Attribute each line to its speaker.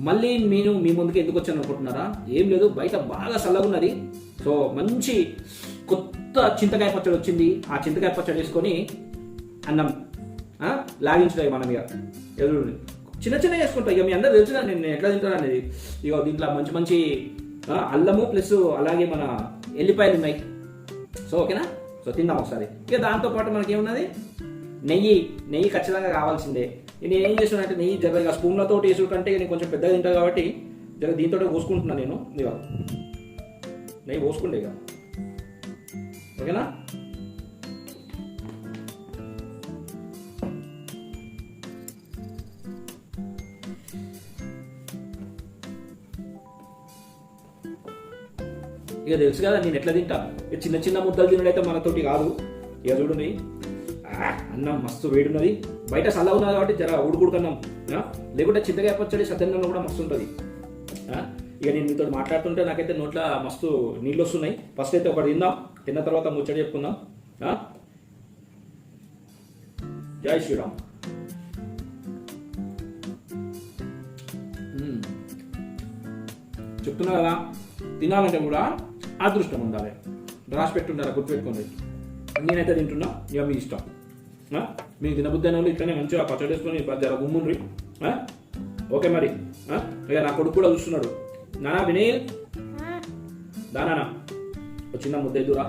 Speaker 1: మళ్ళీ నేను మీ ముందుకు ఎందుకు వచ్చాను అనుకుంటున్నారా? ఏం లేదు, బయట బాగా చల్లగా ఉన్నది. సో మంచి కొత్త చింతకాయ పచ్చడి వచ్చింది. ఆ చింతకాయ పచ్చడి వేసుకొని అన్నం లాగించుతాయి మనం. ఇక ఎదురు చిన్న చిన్న వేసుకుంటాం. ఇక మీ అందరూ తెలుసు కదా నేను ఎట్లా తింటాను అనేది. ఇక దీంట్లో మంచి మంచి అల్లము ప్లస్ అలాగే మన ఎల్లిపాయలు ఉన్నాయి. సో ఓకేనా? సో తిందాం ఒకసారి. ఇక దాంతోపాటు మనకి ఏమున్నది, నెయ్యి ఖచ్చితంగా కావాల్సిందే. నేను ఏం చేస్తున్నానంటే నెయ్యి జరగా స్పూన్లతో వేసుడు కంటే నేను కొంచెం పెద్దగా తింటాను కాబట్టి జర దీంతో పోసుకుంటున్నాను నేను. ఇక నెయ్యి పోసుకుంటే ఇక ఓకేనా? ఇక తెలుసు కదా నేను ఎట్లా తింటా. ఇక చిన్న చిన్న ముద్దలు తినడైతే మనతోటి కాదు. ఇక చూడండి అన్నం మస్తు వేడున్నది. బయట చల్ల ఉన్నది కాబట్టి జర ఉడుకుడుకన్నం, లేకుంటే చింతకాయ పచ్చడి సద్దన్నం కూడా మస్తు ఉంటుంది. ఇక నేను మీతో మాట్లాడుతుంటే నాకైతే నోట్లో మస్తు నీళ్ళు వస్తున్నాయి. ఫస్ట్ అయితే ఒకటి తిందాం, తిన్న తర్వాత ముచ్చట చెప్పుకుందాం. జై శ్రీరామ్. చెప్తున్నా కదా, తినాలంటే కూడా అదృష్టం ఉండాలి. రాసి పెట్టుండాలి, గుర్తుపెట్టుకోండి. నేనైతే తింటున్నా, ఇక మీ ఇష్టం. మీకు తినబుద్ధి అయిన వాళ్ళు ఇట్లనే మంచిగా పచ్చడి వేసుకొని జర గుమ్ముండ్రి. ఓకే మరి. ఇక నా కొడుకు కూడా చూస్తున్నాడు. నానా వినయ్ దానా ఒక చిన్న ముద్ద ఎదురా.